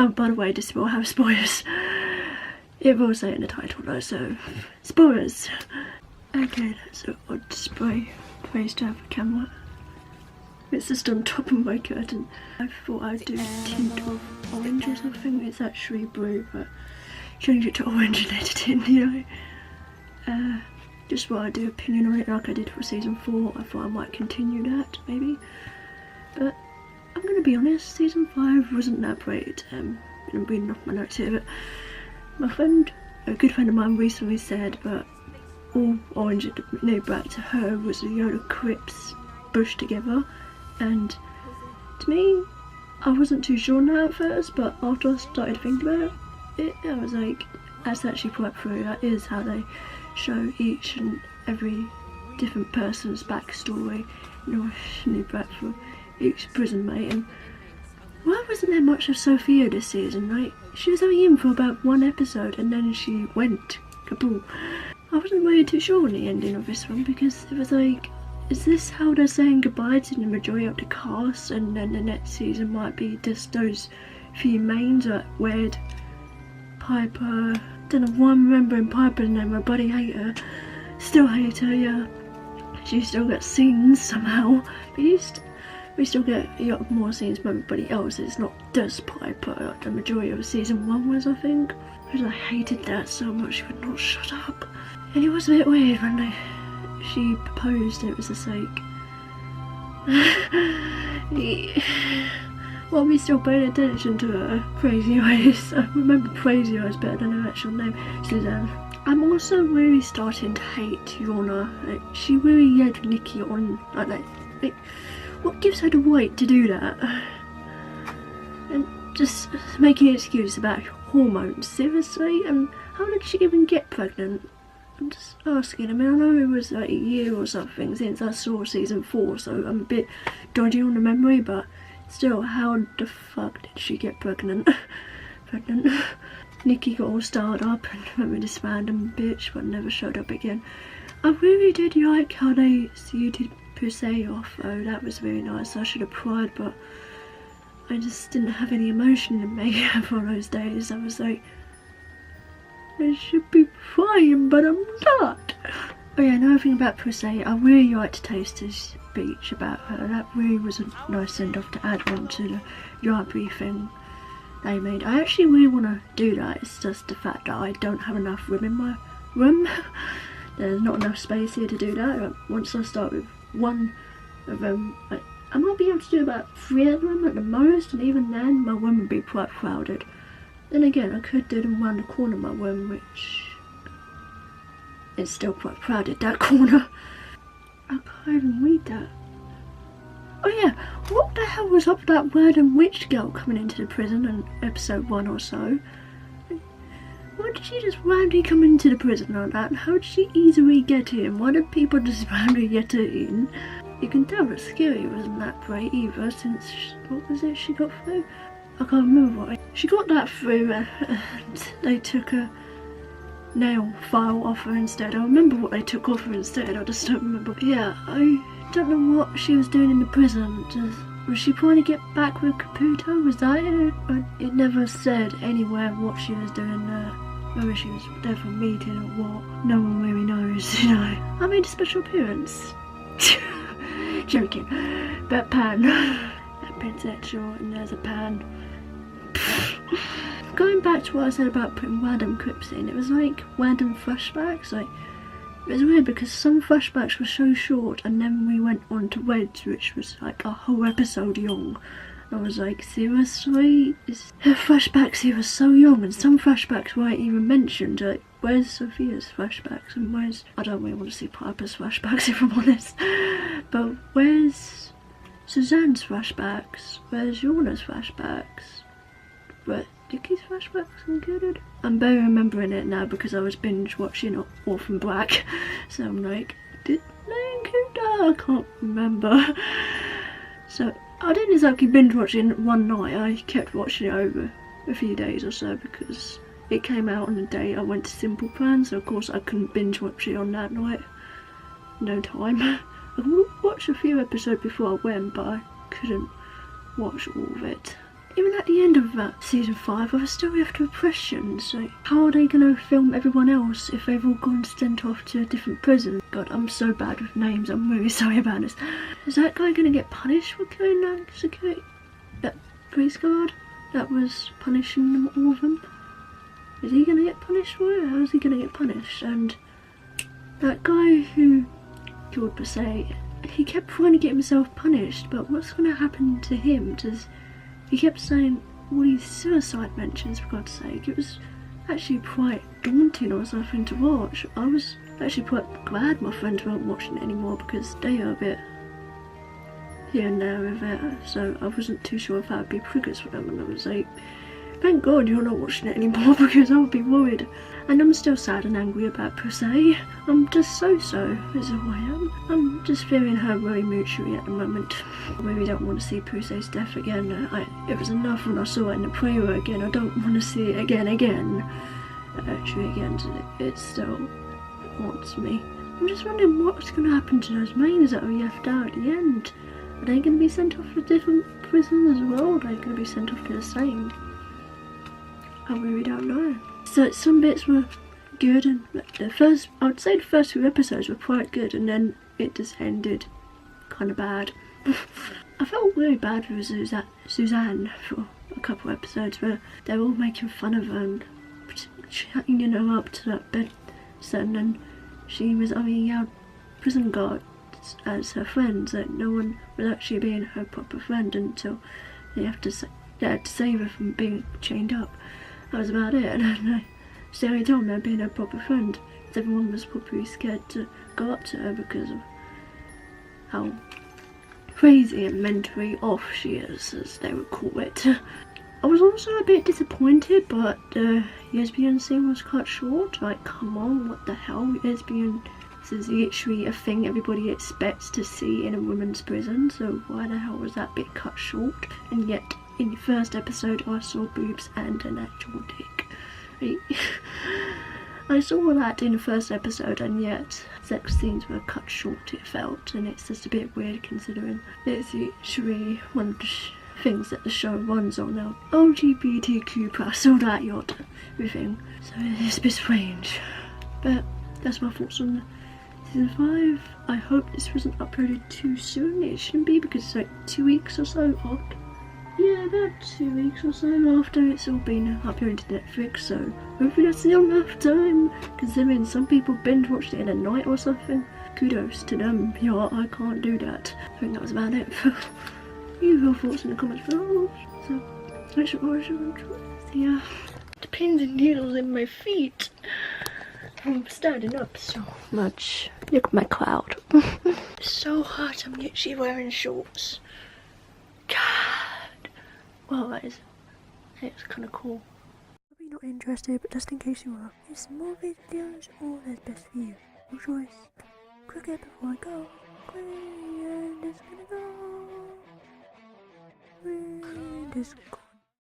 Oh, by the way, this will have spoilers. It will say in the title though, so spoilers. Okay, that's an odd spray place to have a camera. It's just on top of my curtain. I thought I'd do a tint of orange or something. It's actually blue, but change it to orange and edit it, you know. Just while I do opinion on it like I did for season 4, I thought I might continue that, maybe. But I'm gonna be honest, season 5 wasn't that great. I'm reading off my notes here, but my friend, a good friend of mine, recently said that all orange it knew back to her was a Yoda Crips bushed together, and to me, I wasn't too sure on that at first, but after I started thinking about it, I was like, that's actually quite true. That is how they show each and every different person's backstory, you know, new back for each prison mate. And why wasn't there much of Sophia this season? Like, she was only in for about 1 episode and then she went kaboom. I wasn't really too sure on the ending of this one, because it was like, is this how they're saying goodbye to the majority of the cast, and then the next season might be just those few mains, like Wed, Piper, don't know why I'm remembering Piper's name, my buddy hate her, still hate her, yeah. She still gets scenes somehow, but we still get a lot more scenes from everybody else. It's not just Piper, like the majority of season 1 was, I think. Because I hated that so much, she would not shut up. And it was a bit weird when she proposed, it was just like... Well, we still paying attention to her crazy eyes. I remember crazy eyes better than her actual name, Suzanne. I'm also really starting to hate Yona. Like, she really led Nikki on like that. Like, what gives her the right to do that? And just making an excuse about hormones, seriously? And how did she even get pregnant? I'm just asking. I mean, I know it was like a year or something since I saw season 4, so I'm a bit dodgy on the memory, but still, how the fuck did she get pregnant? Nikki got all started up and went with this random bitch, but never showed up again. I really did like how they suited Pusey off though. That was really nice. I should have cried, but I just didn't have any emotion in me for those days. I was like, I should be crying, but I'm not. Oh yeah, another thing about Pusey, I really liked Taster's speech about her. That really was a nice send-off to add on to the library thing they made. I actually really want to do that. It's just the fact that I don't have enough room in my room. There's not enough space here to do that. Once I start with one of them, I might be able to do about 3 of them at the most, and even then my room would be quite crowded. Then again, I could do them around the corner of my room, which is still quite crowded, that corner. I can't even read that. Oh yeah, what the hell was up with that random witch girl coming into the prison in episode 1 or so? Why did she just randomly come into the prison like that? And how did she easily get in? Why did people just randomly get her in? You can tell that Scary wasn't that great either, since, what was it she got through? I can't remember what. She got that through and they took a nail file off her instead. I remember what they took off her instead, I just don't remember. Yeah, I don't know what she was doing in the prison. Was she trying to get back with Caputo? Was that it? It never said anywhere what she was doing there. Whether she was there for a meeting or what. No one really knows, you know. I made a special appearance. Joking. But Pan. That pansexual, and there's a Pan. Going back to what I said about putting random clips in, it was like random flashbacks. Like, it was weird because some flashbacks were so short, and then we went on to Weds, which was like a whole episode long. And I was like, seriously? Her flashbacks here were so young, and some flashbacks weren't even mentioned. Like, where's Sophia's flashbacks, and where's... I don't really want to see Piper's flashbacks if I'm honest. But where's Suzanne's flashbacks? Where's Yona's flashbacks? But Nikki's flashbacks included? I'm barely remembering it now because I was binge watching Orphan Black. So I'm like, did they include that? I can't remember. So I didn't exactly binge watching it one night. I kept watching it over a few days or so because it came out on the day I went to Simple Plan, so of course I couldn't binge watch it on that night. No time. I watched a few episodes before I went, but I couldn't watch all of it. even at the end of season 5, I was still left with questions. Like, how are they going to film everyone else if they've all gone sent off to a different prison? God, I'm so bad with names. I'm really sorry about this. Is that guy going to get punished for killing that security, that police guard that was punishing them, all of them? Is he going to get punished for it? How is he going to get punished? And that guy who killed Posey, he kept trying to get himself punished, but what's going to happen to him? He kept saying all these suicide mentions, for God's sake. It was actually quite daunting or something to watch. I was actually quite glad my friends weren't watching it anymore, because they are a bit here and there with it, so I wasn't too sure if that would be triggers for them, and I was like, thank God you're not watching it anymore, because I would be worried. And I'm still sad and angry about Posey. I'm just so is who I am. I'm just feeling her very mutually at the moment. I really don't want to see Posey's death again. It was enough when I saw it in the trailer again. I don't want to see it again. Actually again, it still haunts me. I'm just wondering what's going to happen to those mains that are left out at the end. Are they going to be sent off to different prisons as well? Or are they going to be sent off to the same? I really don't know. So some bits were good, and I would say the first few episodes were quite good, and then it just ended kind of bad. I felt really bad for Suzanne for a couple of episodes where they were all making fun of her and chatting her up to that bed set, and she was having out prison guards as her friends, that no one was actually being her proper friend until they had to save her from being chained up. That was about it, and it's the only time they're being her proper friend. Everyone was probably scared to go up to her because of how crazy and mentally off she is, as they would call it. I was also a bit disappointed, but the lesbian scene was cut short. Like, come on, what the hell? Lesbian is literally a thing everybody expects to see in a women's prison, so why the hell was that bit cut short? And yet, in the first episode, I saw boobs and an actual dick. I saw that in the first episode, and yet sex scenes were cut short, it felt, and it's just a bit weird considering it's literally one of the things that the show runs on now. LGBTQ+, all that yacht, everything. So it's a bit strange. But that's my thoughts on season 5. I hope this wasn't uploaded too soon. It shouldn't be, because it's like 2 weeks or so after. Yeah, about 2 weeks or so after it's all been uploaded to Netflix, so hopefully that's still enough time, considering some people binge watched it in a night or something. Kudos to them. Yeah, I can't do that. I think that was about it. Leave your thoughts in the comments below. So, thanks for watching. The pins and needles in my feet. I'm standing up so much. Look at my cloud. It's so hot, I'm literally wearing shorts. God. Well, that is, it's kind of cool. Probably not interested, but just in case you are, there's more videos or there's best for you. Your choice. Quick it before I go. Quick, and it's gonna go. And it's